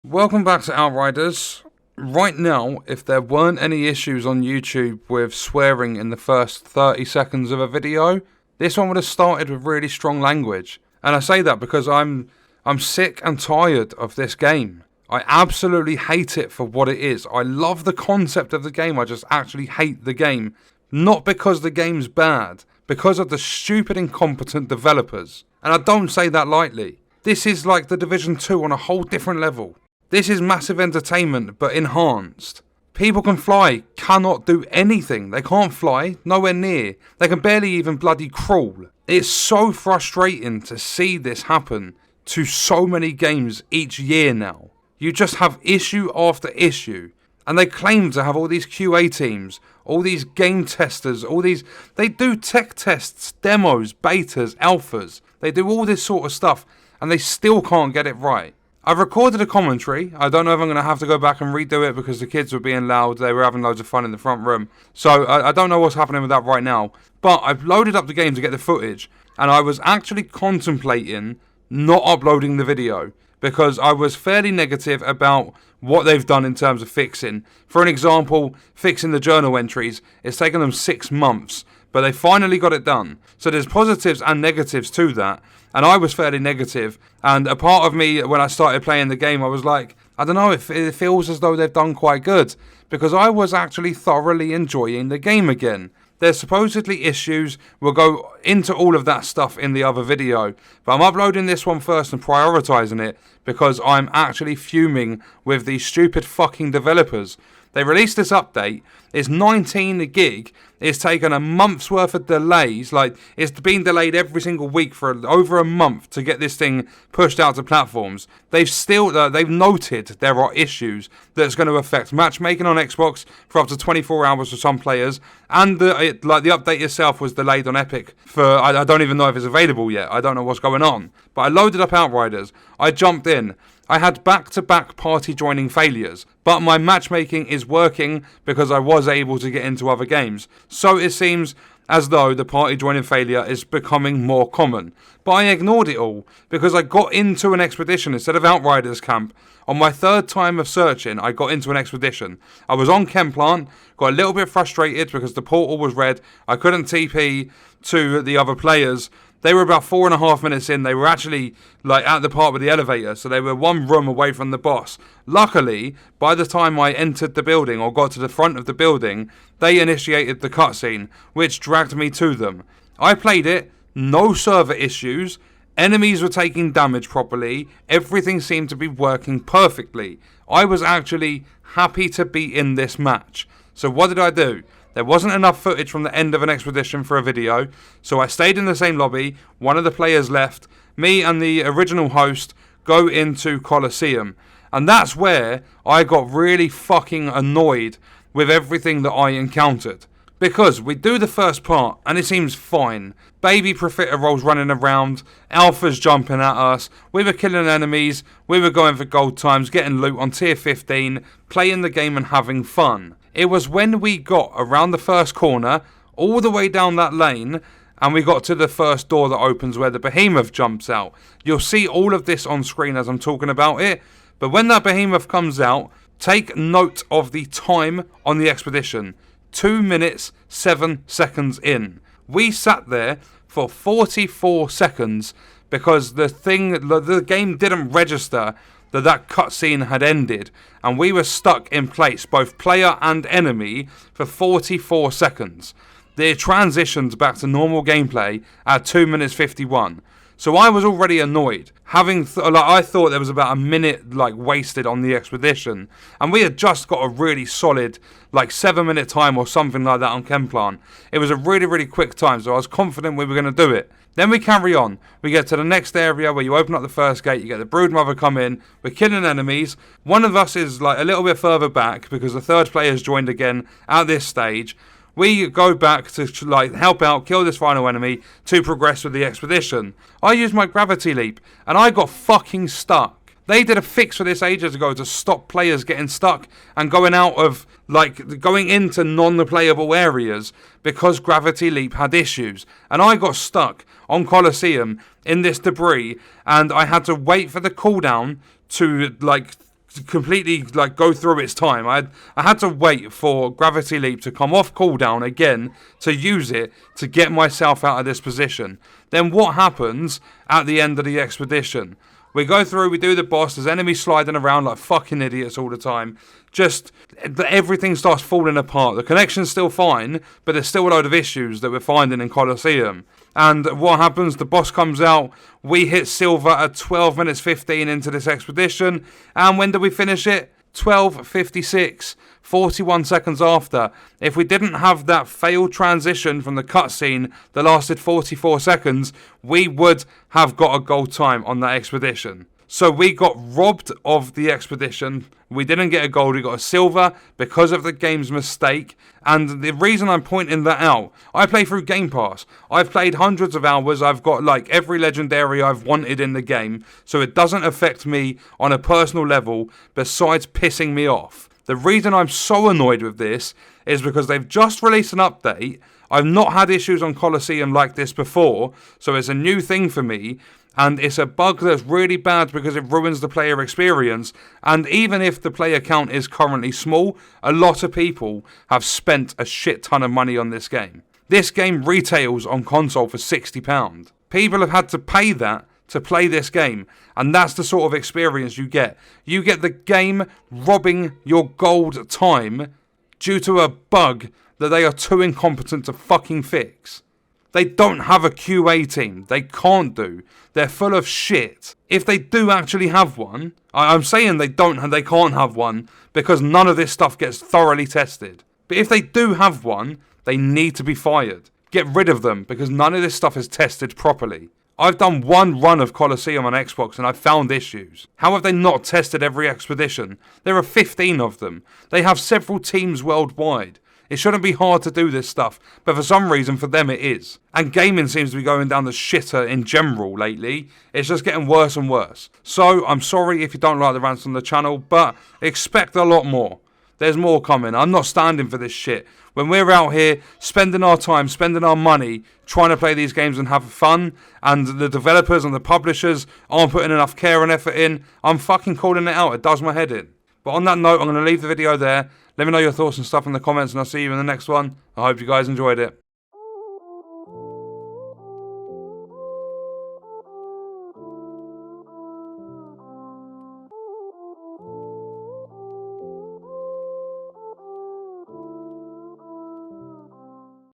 Welcome back to Outriders. Right now, if there weren't any issues on YouTube with swearing in the first 30 seconds of a video, this one would have started with really strong language. And I say that because I'm sick and tired of this game. I absolutely hate it for what it is. I love the concept of the game, I just actually hate the game. Not because the game's bad, because of the stupid, incompetent developers. And I don't say that lightly. This is like the Division 2 on a whole different level. This is massive entertainment, but enhanced. People can fly, cannot do anything. They can't fly, nowhere near. They can barely even bloody crawl. It's so frustrating to see this happen to so many games each year now. You just have issue after issue. And they claim to have all these QA teams, all these game testers, they do tech tests, demos, betas, alphas. They do all this sort of stuff, and they still can't get it right. I've recorded a commentary. I don't know if I'm going to have to go back and redo it because the kids were being loud. They were having loads of fun in the front room. So I don't know what's happening with that right now. But I've loaded up the game to get the footage. And I was actually contemplating not uploading the video because I was fairly negative about what they've done in terms of fixing. For an example, fixing the journal entries. It's taken them 6 months. But they finally got it done. So there's positives and negatives to that. And I was fairly negative. And a part of me, when I started playing the game, I was like, I don't know, it feels as though they've done quite good. Because I was actually thoroughly enjoying the game again. There's supposedly issues. We'll go into all of that stuff in the other video. But I'm uploading this one first and prioritising it. Because I'm actually fuming with these stupid fucking developers. They released this update. It's 19 gig. It's taken a month's worth of delays. Like, it's been delayed every single week for over a month to get this thing pushed out to platforms. They've noted there are issues that's going to affect matchmaking on Xbox for up to 24 hours for some players. And the update itself was delayed on Epic for, I don't even know if it's available yet. I don't know what's going on. But I loaded up Outriders. I jumped in. I had back-to-back party joining failures, but my matchmaking is working because I was able to get into other games. So it seems as though the party joining failure is becoming more common. But I ignored it all because I got into an expedition instead of Outriders camp. On my third time of searching, I got into an expedition. I was on Chemplant, got a little bit frustrated because the portal was red. I couldn't TP to the other players. They were about 4.5 minutes in. They were actually at the part with the elevator, so they were one room away from the boss. Luckily, by the time I entered the building or got to the front of the building, they initiated the cutscene, which dragged me to them. I played it, no server issues, enemies were taking damage properly, everything seemed to be working perfectly. I was actually happy to be in this match. So what did I do? There wasn't enough footage from the end of an expedition for a video, so I stayed in the same lobby, one of the players left, me and the original host go into Colosseum. And that's where I got really fucking annoyed with everything that I encountered. Because we do the first part, and it seems fine. Baby profiteroles running around, alphas jumping at us, we were killing enemies, we were going for gold times, getting loot on tier 15, playing the game and having fun. It was when we got around the first corner, all the way down that lane, and we got to the first door that opens where the behemoth jumps out. You'll see all of this on screen as I'm talking about it, but when that behemoth comes out, take note of the time on the expedition. 2 minutes, 7 seconds in. We sat there for 44 seconds because the game didn't register that cutscene had ended, and we were stuck in place, both player and enemy, for 44 seconds. They transitioned back to normal gameplay at 2 minutes 51. So I was already annoyed, I thought there was about a minute wasted on the expedition, and we had just got a really solid 7-minute time or something like that on Chemplant. It was a really, really quick time, so I was confident we were going to do it. Then we carry on. We get to the next area where you open up the first gate, you get the Broodmother come in, we're killing enemies. One of us is a little bit further back because the third player's joined again at this stage. We go back to help out, kill this final enemy to progress with the expedition. I used my gravity leap and I got fucking stuck. They did a fix for this ages ago to stop players getting stuck and going out of, going into non-playable areas because Gravity Leap had issues. And I got stuck on Colosseum in this debris and I had to wait for the cooldown to, completely like go through its time. I had to wait for Gravity Leap to come off cooldown again to use it to get myself out of this position. Then what happens at the end of the expedition? We go through, we do the boss, there's enemies sliding around like fucking idiots all the time. Just, everything starts falling apart. The connection's still fine, but there's still a load of issues that we're finding in Colosseum. And what happens? The boss comes out, we hit silver at 12 minutes 15 into this expedition, and when do we finish it? 12:56, 41 seconds after. If we didn't have that failed transition from the cutscene that lasted 44 seconds, we would have got a gold time on that expedition. So we got robbed of the expedition. We didn't get a gold, we got a silver because of the game's mistake. And the reason I'm pointing that out, I play through Game Pass. I've played hundreds of hours. I've got like every legendary I've wanted in the game. So it doesn't affect me on a personal level besides pissing me off. The reason I'm so annoyed with this is because they've just released an update. I've not had issues on Colosseum like this before, so it's a new thing for me. And it's a bug that's really bad because it ruins the player experience. And even if the player count is currently small, a lot of people have spent a shit ton of money on this game. This game retails on console for £60. People have had to pay that to play this game. And that's the sort of experience you get. You get the game robbing your gold time due to a bug that they are too incompetent to fucking fix. They don't have a QA team. They can't do. They're full of shit. If they do actually have one, I'm saying they can't have one because none of this stuff gets thoroughly tested. But if they do have one, they need to be fired. Get rid of them because none of this stuff is tested properly. I've done one run of Colosseum on Xbox and I've found issues. How have they not tested every expedition? There are 15 of them. They have several teams worldwide. It shouldn't be hard to do this stuff, but for some reason for them it is. And gaming seems to be going down the shitter in general lately. It's just getting worse and worse. So I'm sorry if you don't like the rants on the channel, but expect a lot more. There's more coming. I'm not standing for this shit. When we're out here spending our time, spending our money, trying to play these games and have fun, and the developers and the publishers aren't putting enough care and effort in, I'm fucking calling it out. It does my head in. But on that note, I'm going to leave the video there. Let me know your thoughts and stuff in the comments, and I'll see you in the next one. I hope you guys enjoyed it.